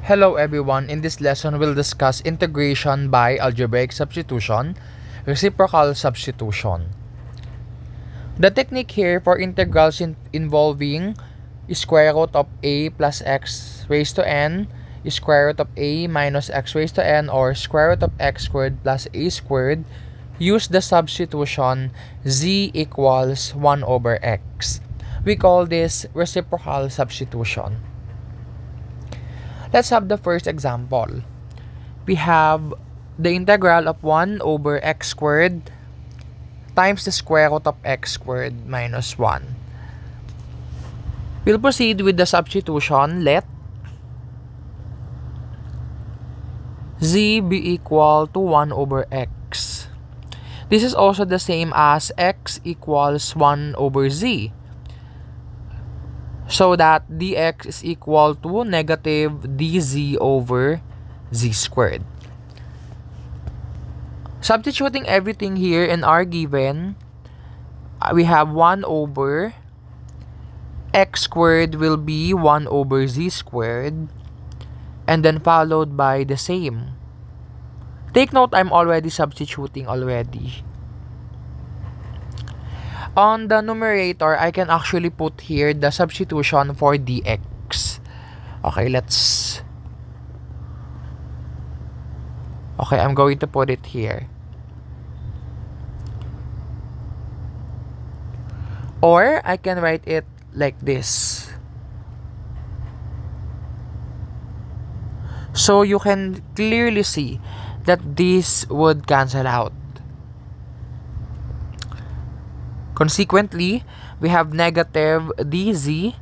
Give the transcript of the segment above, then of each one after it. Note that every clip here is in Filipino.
Hello everyone, in this lesson we'll discuss integration by algebraic substitution, reciprocal substitution. The technique here for integrals involving square root of a plus x raised to n, square root of a minus x raised to n, or square root of x squared plus a squared, use the substitution z equals 1 over x. We call this reciprocal substitution. Let's have the first example. We have the integral of 1 over x squared times the square root of x squared minus 1. We'll proceed with the substitution. Let z be equal to 1 over x. This is also the same as x equals 1 over z. So that dx is equal to negative dz over z squared. Substituting everything here in our given, we have 1 over x squared will be 1 over z squared, and then followed by the same. Take note, I'm already substituting already. On the numerator, I can actually put here the substitution for dx. Okay, I'm going to put it here. Or I can write it like this. So you can clearly see that this would cancel out. Consequently, we have negative dz,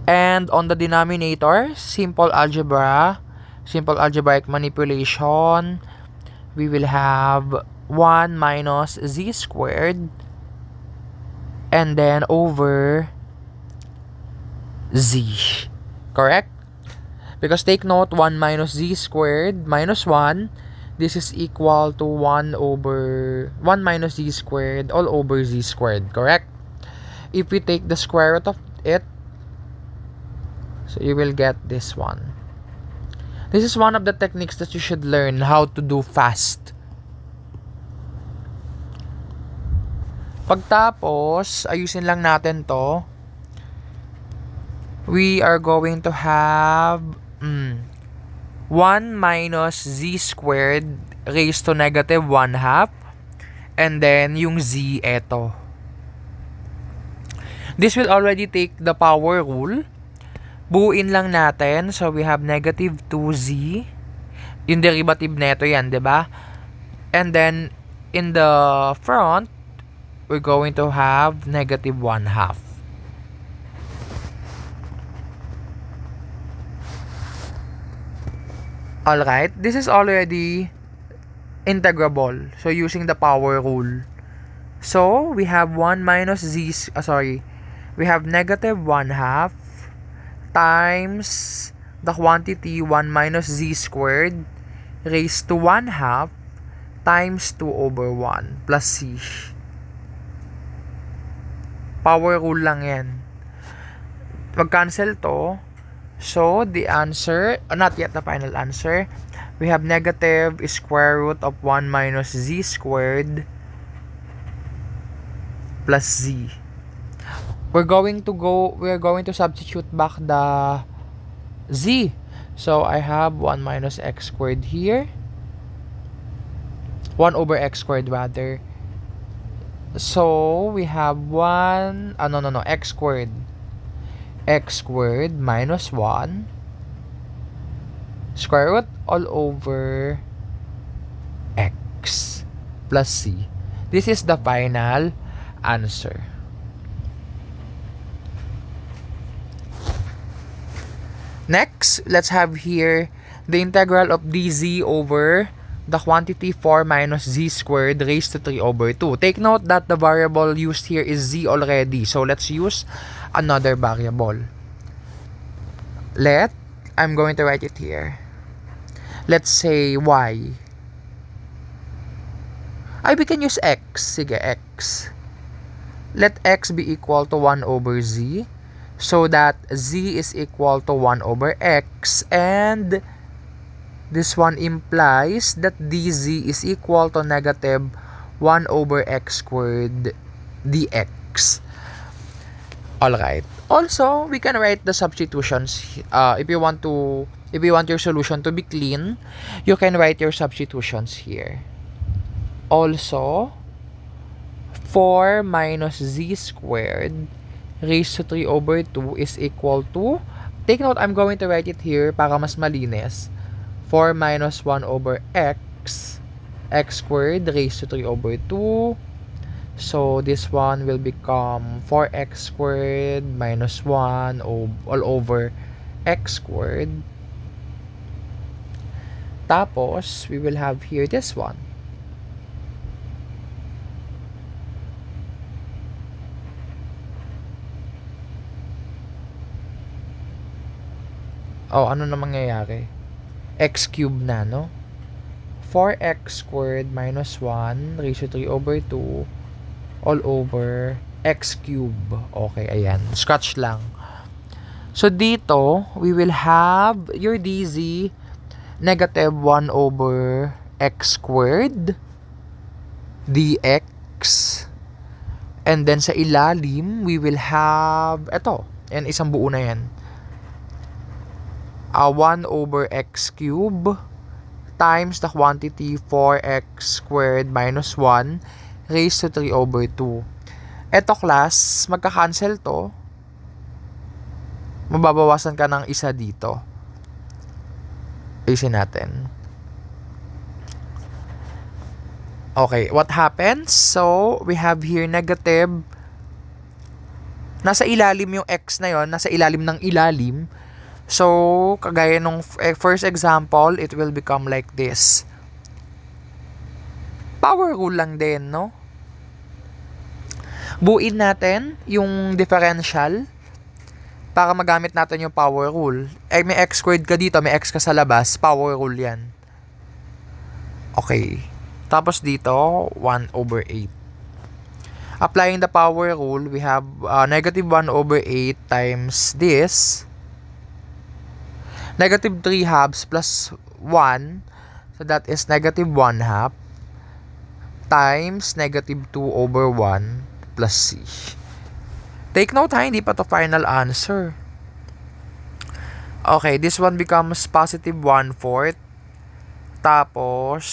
and on the denominator, simple algebraic manipulation, we will have 1 minus z squared, and then over z. Correct? Because take note, 1 minus z squared minus 1, this is equal to 1 minus z squared all over z squared, correct? If we take the square root of it, so you will get this one. This is one of the techniques that you should learn how to do fast. Pagtapos, ayusin lang natin to. We are going to have 1 minus z squared raised to negative 1/2, and then yung z eto. This will already take the power rule. Buuin lang natin. So we have negative 2z. Yung derivative neto yan, 'di ba? And then in the front, we're going to have negative 1/2. Alright, this is already integrable. So, using the power rule. So, we have 1 minus z, we have negative 1/2 times the quantity 1 minus z squared raised to 1/2 times 2 over 1 plus c. Power rule lang yan. Mag-cancel to. So, the answer, not yet the final answer, we have negative square root of 1 minus z squared plus z. We're going to substitute back the z. So, I have 1 minus x squared here. 1 over x squared rather. So, we have x squared. X squared minus 1 square root all over x plus c. This is the final answer. Next, let's have here the integral of dz over the quantity 4 minus z squared raised to 3 over 2. Take note that the variable used here is z already. So, let's use another variable. I'm going to write it here. Let's say y. We can use x. Sige, x. Let x be equal to 1 over z. so that z is equal to 1 over x, and this one implies that dz is equal to negative 1 over x squared dx. Alright. Also, we can write the substitutions. If you want your solution to be clean, you can write your substitutions here. Also, 4 minus z squared raised to 3 over 2 is equal to, take note, I'm going to write it here para mas malinis. 4 minus 1 over x squared raised to 3 over 2. So this one will become 4x squared minus 1 all over x squared. Tapos, we will have here this one. Oh, ano na mangyayari? X cubed na, no? 4x squared minus 1 raised to 3 over 2 all over x cube. Okay, ayan. Scratch lang. So, dito, we will have your dz negative 1 over x squared dx. And then, sa ilalim, we will have, eto, yan, isang buo na yan. 1 over x cube times the quantity 4x squared minus 1 raised to 3 over 2. Eto, class, magka-cancel to. Mababawasan ka ng isa dito. Ayusin natin. Okay, what happens? So, we have here negative. Nasa ilalim yung x na yon, nasa ilalim ng ilalim. So, kagaya nung first example, it will become like this. Power rule lang din, no? Buuin natin yung differential para magamit natin yung power rule. Eh, may x squared ka dito, may x ka sa labas, power rule yan. Okay. Tapos dito, 1 over 8. Applying the power rule, we have negative 1 over 8 times this. Negative 3 halves plus 1. So that is negative 1 half times negative 2 over 1 plus c. Take note ha, hindi pa to final answer. Okay, this one becomes positive 1/4. Tapos,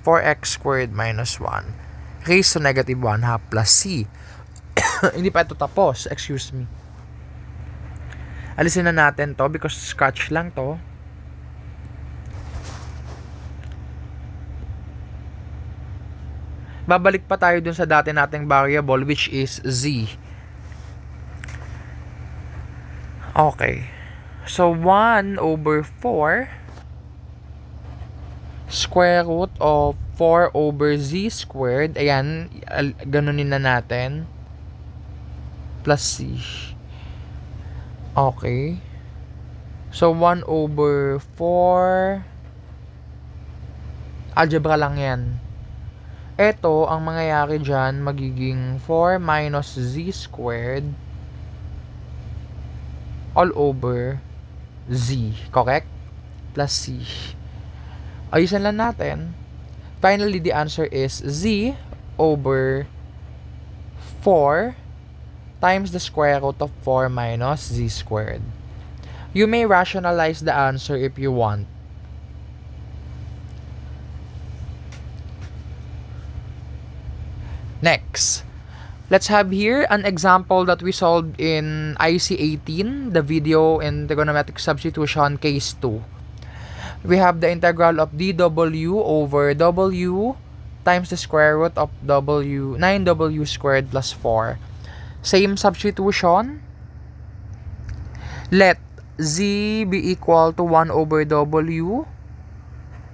4x squared minus 1 raised to negative 1 half plus c. Hindi pa ito tapos, excuse me. Alisin na natin to because scratch lang to. Babalik pa tayo dun sa dati nating variable which is z. Okay. So, 1 over 4 square root of 4 over z squared. Ayan, ganunin na natin. Plus c. Okay. So, 1 over 4. Algebra lang yan. Ito, ang mangyayari dyan, magiging 4 minus z squared all over z. Correct? Plus c. Ayusin lang natin. Finally, the answer is z over 4 times the square root of 4 minus z squared. You may rationalize the answer if you want. Next, let's have here an example that we solved in IC 18, the video in trigonometric substitution case 2. We have the integral of dw over w times the square root of 9w squared plus 4. Same substitution. Let z be equal to 1 over w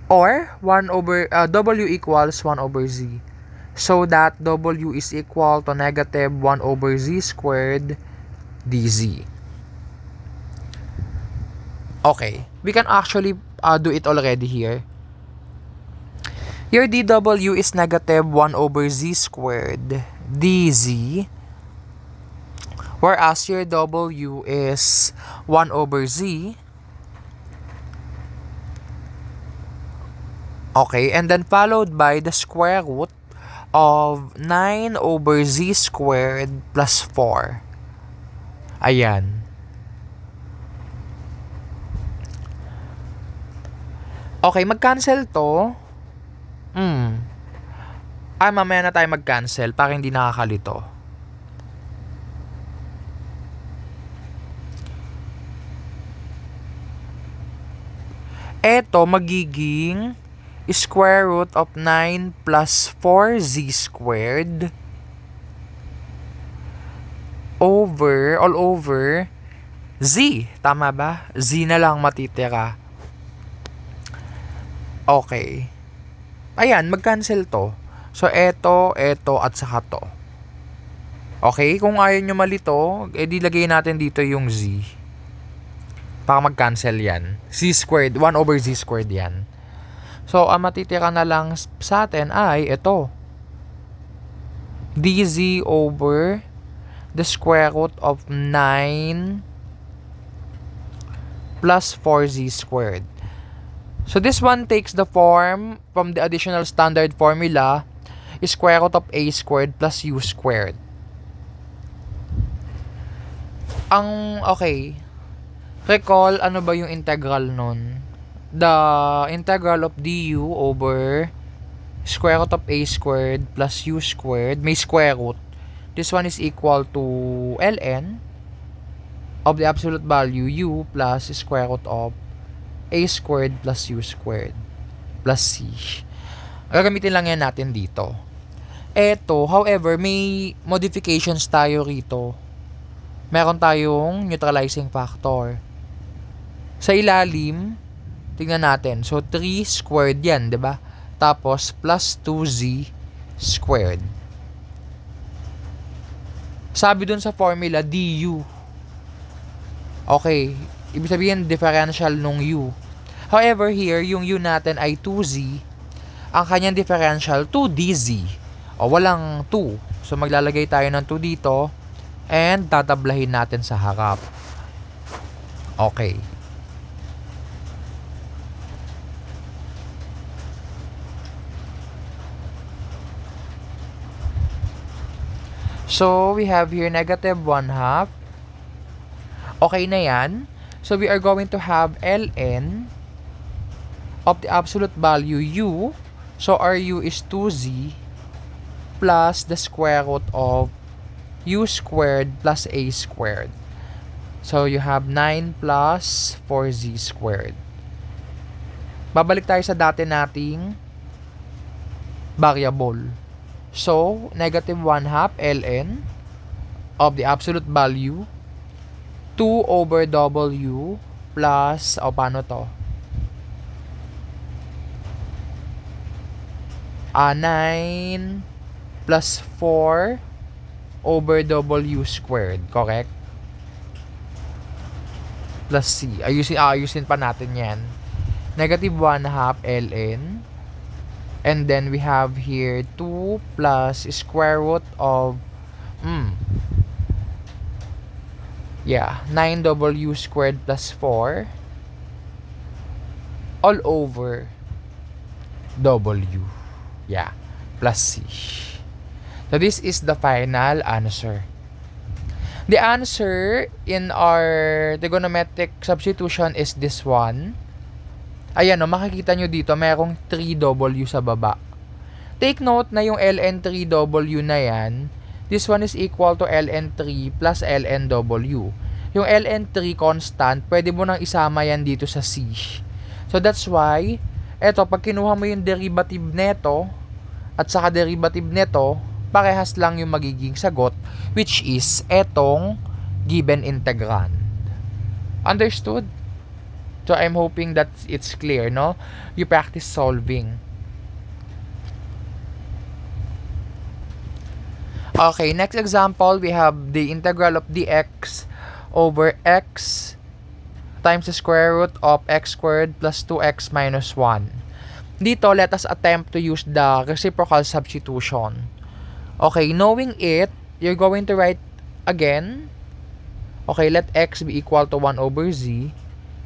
or 1 over w equals 1 over z. So that w is equal to negative 1 over z squared dz. Okay, we can actually do it already here. Your dw is negative 1 over z squared dz. Whereas your W is 1 over Z. Okay, and then followed by the square root of 9 over Z squared plus 4. Ayan. Okay, mag-cancel to. Mamaya na tayo mag-cancel para hindi nakakalito. Eto, magiging square root of 9 plus 4Z squared all over Z. Tama ba? Z na lang matitira. Okay. Ayan, mag-cancel to. So, eto, at saka to. Okay, kung ayaw nyo malito, edi lagay natin dito yung Z. Para mag-cancel yan. Z squared, 1 over Z squared yan. So, ang matitira na lang sa atin ay ito. dz over the square root of 9 plus 4z squared. So, this one takes the form from the additional standard formula, square root of a squared plus u squared. Okay. Recall, ano ba yung integral nun? The integral of du over square root of a squared plus u squared, may square root. This one is equal to ln of the absolute value u plus square root of a squared plus u squared plus c. Gagamitin lang yan natin dito. Eto, however, may modifications tayo rito. Meron tayong neutralizing factor. Sa ilalim, tingnan natin. So, 3 squared yan, di ba? Tapos, plus 2z squared. Sabi dun sa formula, du. Okay. Ibig sabihin, differential nung u. However, here, yung u natin ay 2z. Ang kanyang differential, 2dz. O, walang 2. So, maglalagay tayo ng 2 dito. And, tatablahin natin sa harap. Okay. So, we have here negative 1/2. Okay na yan. So, we are going to have ln of the absolute value u. So, our u is 2z plus the square root of u squared plus a squared. So, you have 9 plus 4z squared. Babalik tayo sa dati nating variable. So, negative 1/2 ln of the absolute value 2 over w plus, paano to? 9 plus 4 over w squared, correct? Plus c. Ayusin pa natin yan. Negative 1/2 ln. And then we have here 2 plus square root of 9w squared plus 4 all over w. Plus c. So this is the final answer. The answer in our trigonometric substitution is this one. Ayan, makikita nyo dito, mayroong 3w sa baba. Take note na yung ln3w na yan, this one is equal to ln3 plus lnw. Yung ln3 constant, pwede mo nang isama yan dito sa c. So that's why, eto, pag kinuha mo yung derivative neto, at saka derivative neto, parehas lang yung magiging sagot, which is etong given integrand. Understood? So, I'm hoping that it's clear, no? You practice solving. Okay, next example, we have the integral of dx over x times the square root of x squared plus 2x minus 1. Dito, let us attempt to use the reciprocal substitution. Okay, knowing it, you're going to write again Okay, let x be equal to 1 over z.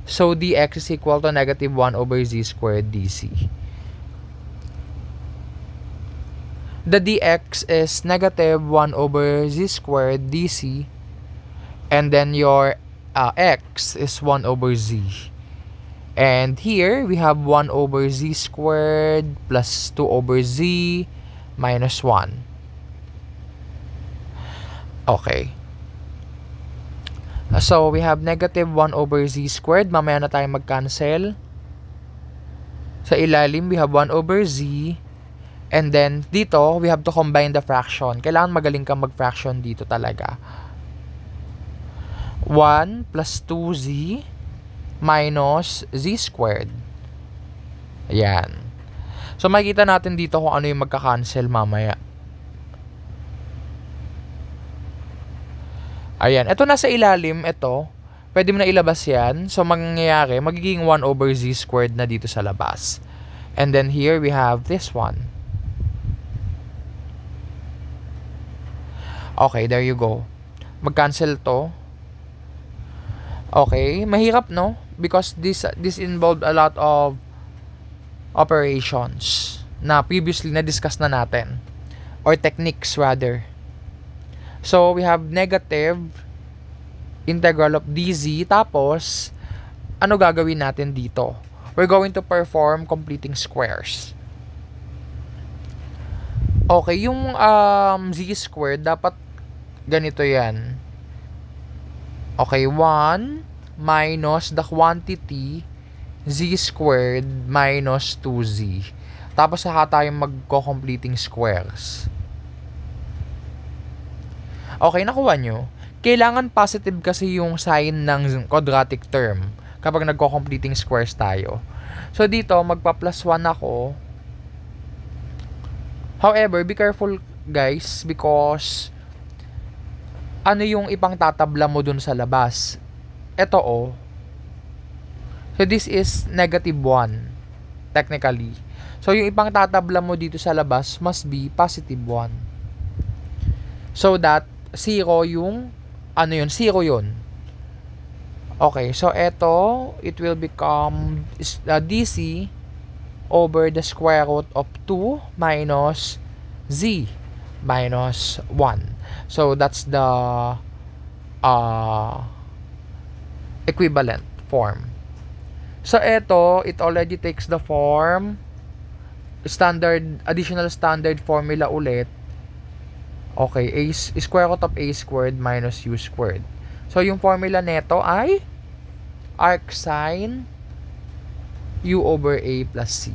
So, dx is equal to negative 1 over z squared dc. The dx is negative 1 over z squared dc. And then your x is 1 over z. And here, we have 1 over z squared plus 2 over z minus 1. Okay. So, we have negative 1 over z squared. Mamaya na tayo mag-cancel. Sa ilalim, we have 1 over z. And then, dito, we have to combine the fraction. Kailangan magaling kang mag-fraction dito talaga. 1 plus 2z minus z squared. Ayan. So, makikita natin dito kung ano yung magka-cancel mamaya. Ayan. Ito nasa ilalim, ito. Pwede mo na ilabas yan. So, mangyayari, magiging 1 over z squared na dito sa labas. And then here, we have this one. Okay, there you go. Mag-cancel to. Okay, mahirap, no? Because this involved a lot of operations na previously na-discuss na natin. Or techniques, rather. So, we have negative integral of dz. Tapos, ano gagawin natin dito? We're going to perform completing squares. Okay, yung z squared, dapat ganito yan. Okay, 1 minus the quantity z squared minus 2z. Tapos, saka tayo magko-completing squares. Okay, nakuha nyo. Kailangan positive kasi yung sign ng quadratic term kapag nagko-completing squares tayo. So, dito, magpa-plus 1 ako. However, be careful, guys, because ano yung ipang tatabla mo dun sa labas? Ito, oh. So, this is negative 1, technically. So, yung ipang tatabla mo dito sa labas must be positive 1. So, that 0 yung, ano yun? 0 yun. Okay, so eto, it will become dc over the square root of 2 minus z minus 1. So, that's the equivalent form. So, eto, it already takes the form, additional standard formula ulit. Okay, square root of a squared minus u squared. So, yung formula neto ay arcsine u over a plus c.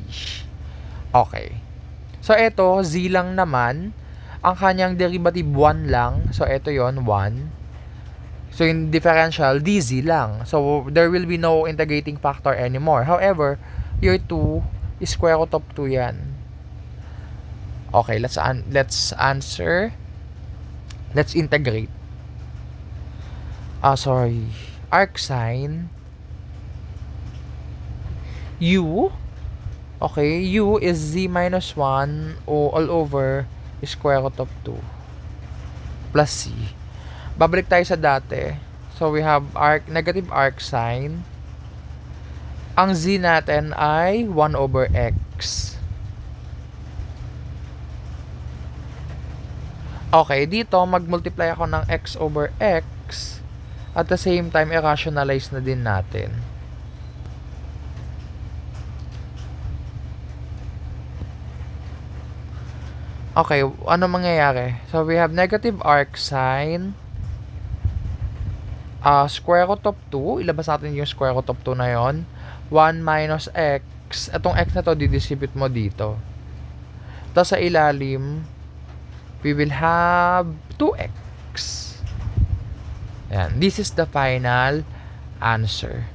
Okay. So, eto, z lang naman. Ang kanyang derivative 1 lang. So, eto yon 1. So, yung differential, dz lang. So, there will be no integrating factor anymore. However, your 2 is square root of 2 yan. Okay, let's answer. Let's integrate. Arcsine u. Okay, u is z minus 1 all over square root of 2 plus c. Babalik tayo sa dati. So, we have negative arcsine. Ang z natin ay 1 over x. Okay, dito mag-multiply ako ng x over x. At the same time, i-rationalize na din natin. Okay, ano mangyayari? So, we have negative arcsine square root of 2. Ilabas natin yung square root of 2 na yon. 1 minus x. Itong x na to, didistribute mo dito. Tapos sa ilalim, we will have 2x. Ayan. This is the final answer.